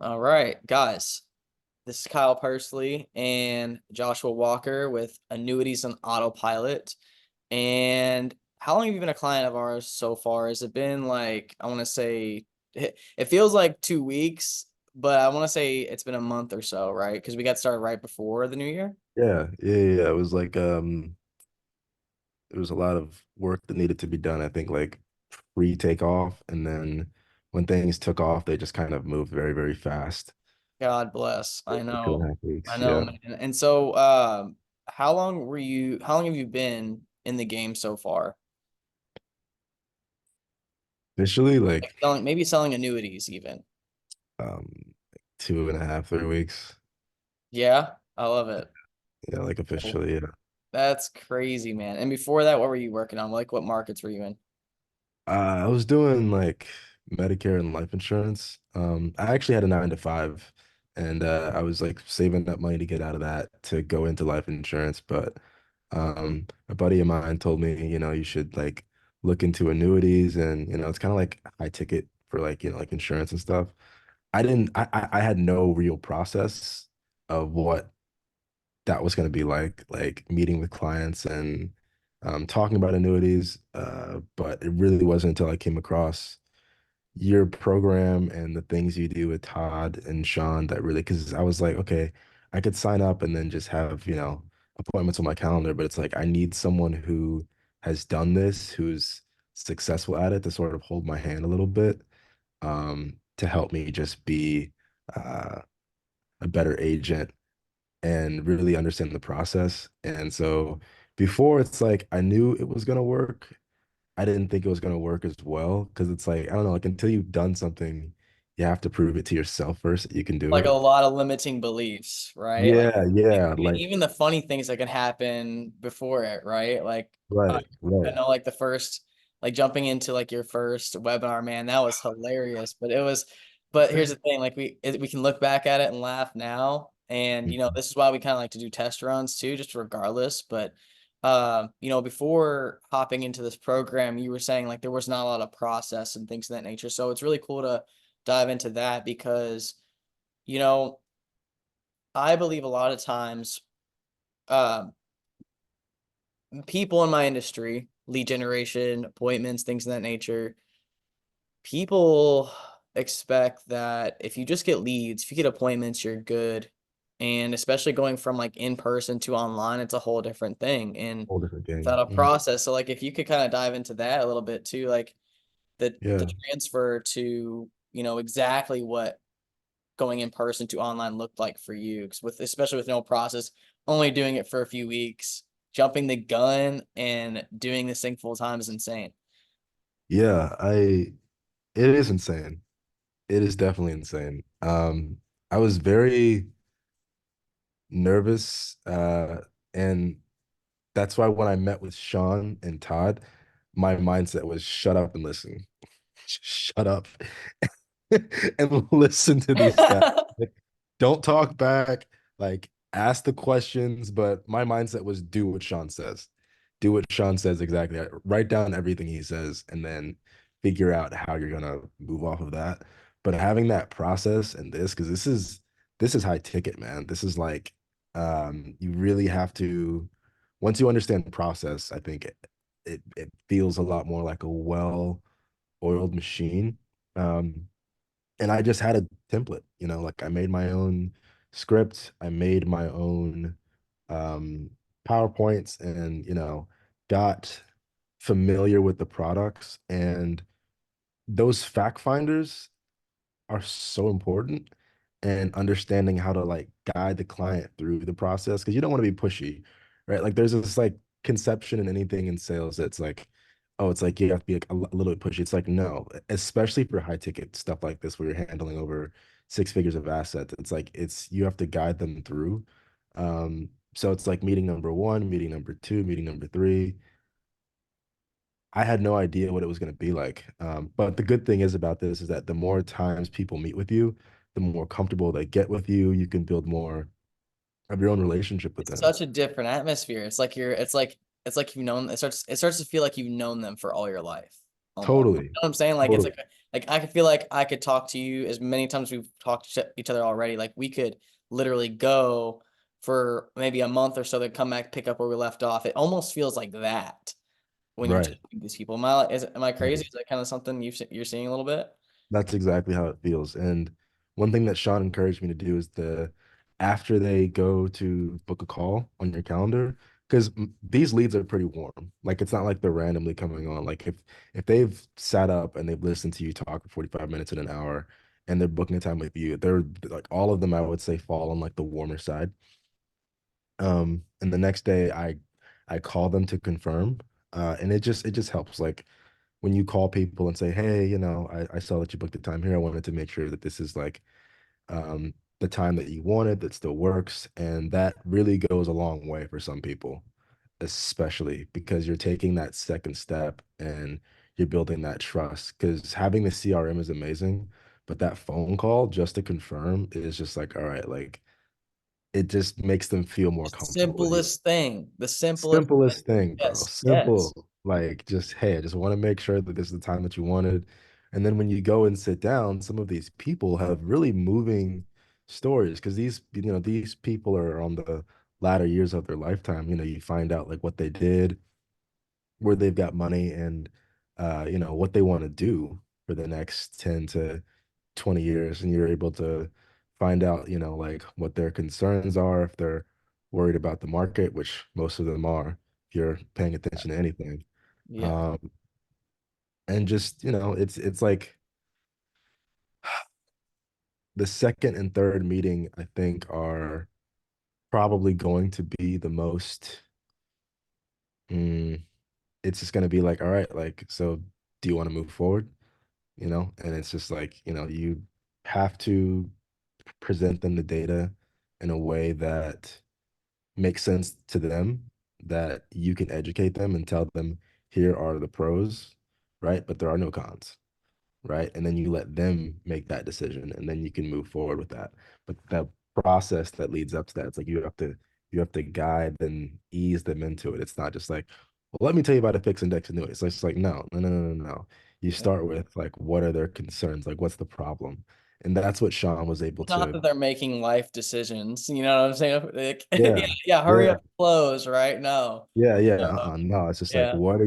All right, guys. This is Kyle Persley and Joshua Walker with Annuities on Autopilot. And how long have you been a client of ours so far? Has it been like, I want to say, it feels like 2 weeks, but I want to say it's been a month or so, right? Because we got started right before the new year. Yeah. It was like it was a lot of work that needed to be done. I think like pre-takeoff, and then when things took off, they just kind of moved very, very fast. God bless. I For two and know. a half I weeks. know, Yeah. man. And so, how long have you been in the game so far? Initially, Like like maybe selling annuities even. um 2.5, 3 weeks. Yeah, I love it. Yeah, like officially, yeah. That's crazy, man. And before that, what were you working on? Like, what markets were you in? I was doing like Medicare and life insurance. I actually had a 9 to 5, and I was like saving up money to get out of that to go into life insurance. But a buddy of mine told me, you should like look into annuities, and it's kind of like high ticket for like like insurance and stuff. I didn't. I had no real process of what that was going to be like meeting with clients and talking about annuities. But it really wasn't until I came across your program and the things you do with Todd and Sean that really, because I was like, okay, I could sign up and then just have, appointments on my calendar, but it's like I need someone who has done this, who's successful at it to sort of hold my hand a little bit, to help me just be uh, a better agent and really understand the process. And so before it's like I knew it was gonna work. I didn't think it was gonna work as well because it's like I don't know, like until you've done something, you have to prove it to yourself first that you can do Like a it. lot of limiting beliefs, right? Like Yeah, yeah, like even the funny things that can happen before it, right? Like I, right, I right. know like the first like jumping into like your first webinar, man, that was hilarious. But here's the thing, like we can look back at it and laugh now. And Mhm. this is why we kind of like to do test runs too, just regardless. But before hopping into this program, you were saying like there was not a lot of process and things of that nature. So it's really cool to dive into that because you know, I believe a lot of times, um, people in my industry, lead generation, appointments, things of that nature, people expect that if you just get leads, if you get appointments, you're good. And especially going from like in person to online, it's a whole different thing. And Whole different without game. a process, so like if you could kind of dive into that a little bit too, like the Yeah. transfer to exactly what going in person to online looked like for you? 'Cause especially with no process, only doing it for a few weeks, jumping the gun and doing this thing full time is insane. Yeah, it is insane. It is definitely insane. I was very nervous, and that's why when I met with Sean and Todd, my mindset was shut up and listen. Shut up and listen to these guys. Like, don't talk back, like ask the questions, but my mindset was do what Sean says. Do what Sean says exactly. Write down everything he says and then figure out how you're gonna move off of that. But having that process and this, because this is high ticket, man. This is like you really have to once you understand the process, I think it feels a lot more like a well-oiled machine. Um, and I just had a template, like I made my own script, I made my own um, PowerPoints, and got familiar with the products. And those fact finders are so important, and understanding how to like guide the client through the process because you don't want to be pushy, right? Like there's this like conception in anything in sales that's like, oh, it's like you have to be like a little bit pushy. It's like no, especially for high ticket stuff like this where you're handling over 6 figures of assets. It's like it's you have to guide them through. So it's like meeting number one, meeting number two, meeting number three. I had no idea what it was going to be like. But the good thing is about this is that the more times people meet with you, the more comfortable they get with you. You can build more of your own relationship with It's them. such a different atmosphere. It's like it's like you've known it starts to feel like you've known them for all your life almost. You Totally. know what I'm saying? Like it's Totally. like I could feel like I could talk to you as many times we've talked to each other already. Like we could literally go for maybe a month or so, then come back, pick up where we left off. It almost feels like that when you're Right. talking to these people. Am I crazy? Right. Is that kind of something you're seeing a little bit? That's exactly how it feels. And one thing that Sean encouraged me to do is after they go to book a call on your calendar, because these leads are pretty warm. Like it's not like they're randomly coming on. Like if they've sat up and they've listened to you talk for 45 minutes in an hour and they're booking a time with you, they're like all of them, I would say, fall on like the warmer side. And the next day I call them to confirm. And it just helps. Like when you call people and say, hey, I saw that you booked the time here. I wanted to make sure that this is like the time that you wanted that still works. And that really goes a long way for some people, especially because you're taking that second step and you're building that trust. Because having the CRM is amazing, but that phone call just to confirm is just like, all right, like it just makes them feel more comfortable with you. Simplest thing. The simplest thing. Simplest thing, bro. Yes, yes. Simple. Like just, hey, I just want to make sure that this is the time that you wanted. And then when you go and sit down, some of these people have really moving stories because these people are on the latter years of their lifetime. You find out like what they did, where they've got money, and what they want to do for the next 10 to 20 years. And you're able to find out, like what their concerns are, if they're worried about the market, which most of them are, if you're paying attention to anything. Yeah. Um, and just, it's like the second and third meeting, I think, are probably going to be the most, mm, it's just going to be like, all right, like, so do you want to move forward? And it's just like, you have to present them the data in a way that makes sense to them, that you can educate them and tell them, here are the pros, right? But there are no cons, right? And then you let them make that decision and then you can move forward with that. But the process that leads up to that, it's like you have to guide and ease them into it. It's not just like, well, let me tell you about a fixed index annuity. So it's just like, no, no, no, no, no, no. You start with like, what are their concerns? Like, what's the problem? And that's what Sean was able It's not to. that they're making life decisions. You know what I'm saying? Like, yeah, Yeah, yeah, hurry yeah, up, close, right? No. yeah, yeah. No. No, it's just like, Yeah. what are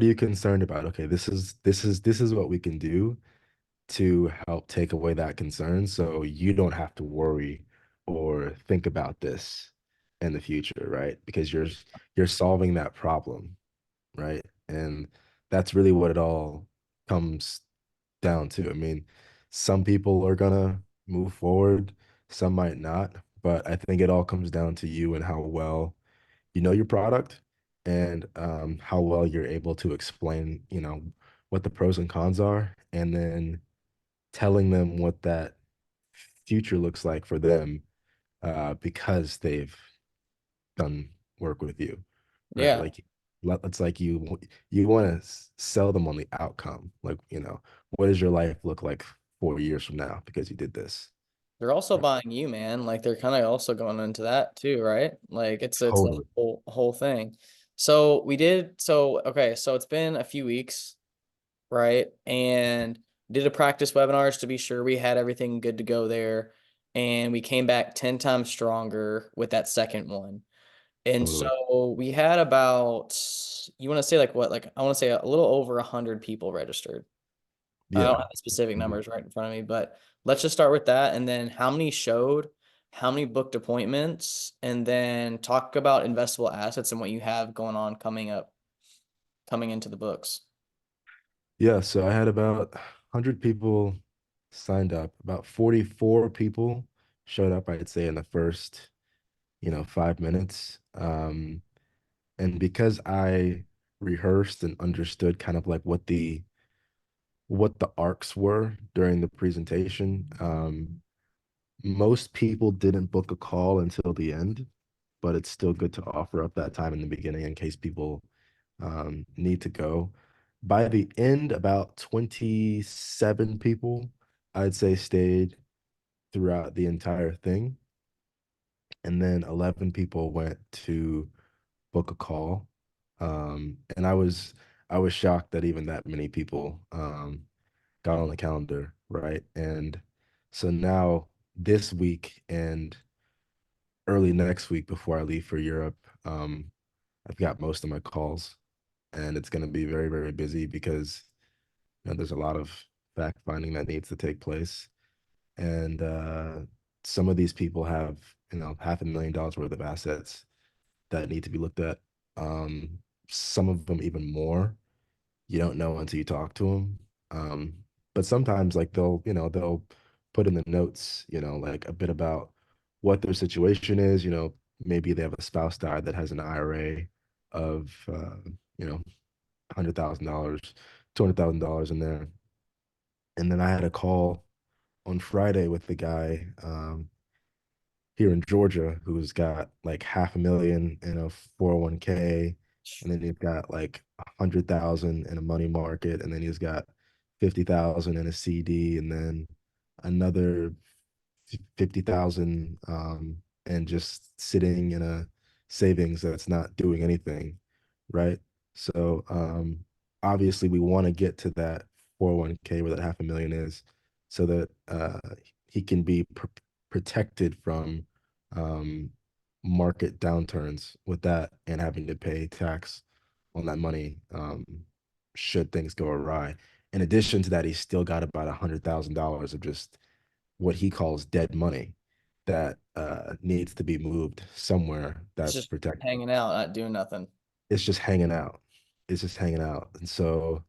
you concerned about? Okay, this is what we can do to help take away that concern so you don't have to worry or think about this in the future, right? Because you're solving that problem, right? And that's really what it all comes down to. I mean, some people are gonna move forward, some might not, but I think it all comes down to you and how well you know your product and how well you're able to explain, what the pros and cons are, and then telling them what that future looks like for them because they've done work with you, right? Yeah. Like it's like you want to sell them on the outcome. Like, what does your life look like 4 years from now because you did this? They're also buying you, man. Like they're kind of also going into that too, right? Like it's a Totally. whole thing. So okay, so it's been a few weeks, right? And did a practice webinars to be sure we had everything good to go there. And we came back 10 times stronger with that second one. And Totally. so we had about, you want to say like what? Like I want to say a little over 100 people registered. I don't Yeah. have the specific Mhm. numbers right in front of me, but let's just start with that. And then how many showed, how many booked appointments, and then talk about investable assets and what you have going on coming up, coming into the books. Yeah, so I had about 100 people signed up. About 44 people showed up, I'd say, in the first, 5 minutes. And because I rehearsed and understood kind of like what the arcs were during the presentation, most people didn't book a call until the end, but it's still good to offer up that time in the beginning in case people need to go. By the end, about 27 people, I'd say, stayed throughout the entire thing. And then 11 people went to book a call. And I was shocked that even that many people got on the calendar, right? And so now this week and early next week before I leave for Europe, I've got most of my calls, and it's going to be very, very busy because there's a lot of fact finding that needs to take place. And some of these people have, $500,000 worth of assets that need to be looked at. Um, some of them even more. You don't know until you talk to them. But sometimes like they'll put in the notes, like a bit about what their situation is. Maybe they have a spouse died that has an IRA of you know, $100,000, $200,000 in there. And then I had a call on Friday with the guy here in Georgia who's got like 500,000 in a 401k, and then he's got like 100,000 in a money market, and then he's got 50,000 in a CD, and then another 50,000 and just sitting in a savings that's not doing anything, right? So obviously we want to get to that 401k where that 500,000 is, so that he can be protected from um, market downturns with that and having to pay tax on that money should things go awry. In addition to that, he's still got about $100,000 of just what he calls dead money that needs to be moved somewhere It's that's just protected. hanging out, not doing nothing. It's just hanging out. It's just hanging out. And so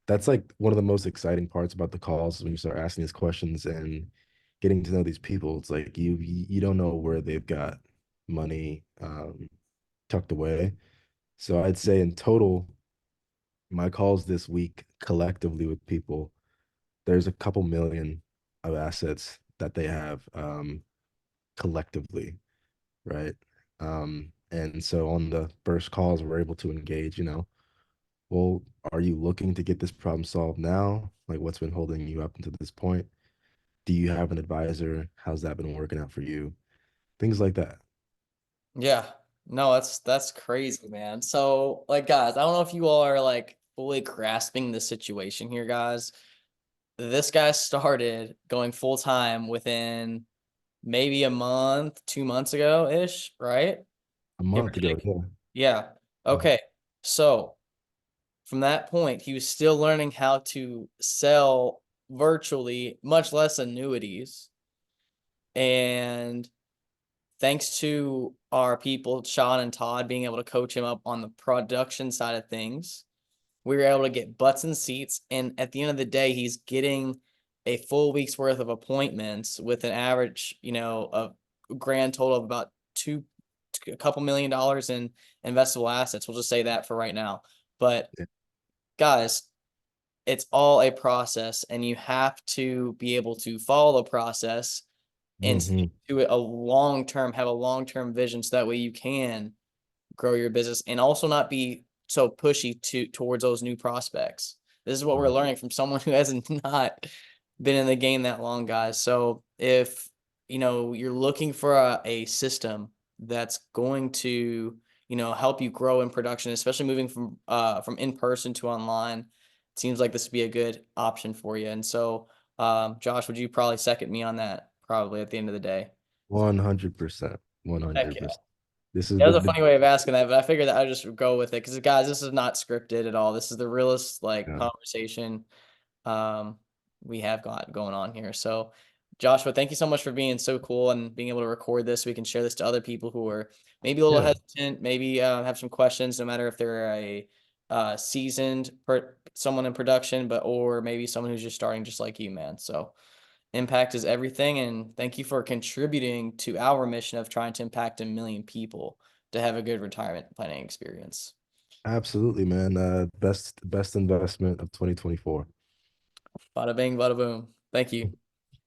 that's like one of the most exciting parts about the calls when you start asking these questions and getting to know these people. It's like you don't know where they've got money tucked away. So I'd say in total, my calls this week collectively with people, there's a couple million of assets that they have collectively, right? And so on the first calls, we're able to engage, well, are you looking to get this problem solved now? Like, what's been holding you up until this point? Do you have an advisor? How's that been working out for you? Things like that. Yeah. No, that's crazy, man. So, like, guys, I don't know if you all are like fully grasping the situation here, guys. This guy started going full time within maybe a month, 2 months ago ish, right? A Give or month ago, take. yeah. Yeah. Okay. So from that point, he was still learning how to sell virtually, much less annuities. And thanks to our people, Sean and Todd, being able to coach him up on the production side of things, we were able to get butts and seats. And at the end of the day, he's getting a full week's worth of appointments with an average, of grand total of about a couple $1 million in investable assets. We'll just say that for right now. But Yeah. guys, it's all a process, and you have to be able to follow the process and stick Hmm. to it a long term, have a long term vision so that way you can grow your business and also not be so pushy towards those new prospects. This is what we're learning from someone who has not been in the game that long, guys. So if you're looking for a system that's going to help you grow in production, especially moving from in person to online, it seems like this would be a good option for you. And so, Josh, would you probably second me on that? Probably at the end of the day. 100%. Heck yeah. 100%. This is That was a the funny way of asking that, but I figured that I'd just go with it because, guys, this is not scripted at all. This is the realest like yeah. conversation um we have got going on here. So, Joshua, thank you so much for being so cool and being able to record this. We can share this to other people who are maybe a little Yeah, hesitant, maybe have some questions, no matter if they're a seasoned someone in production, but or maybe someone who's just starting, just like you, man. So, impact is everything. And thank you for contributing to our mission of trying to impact 1 million people to have a good retirement planning experience. absolutely, man. Best investment of 2024. Bada bing, bada boom. Thank you.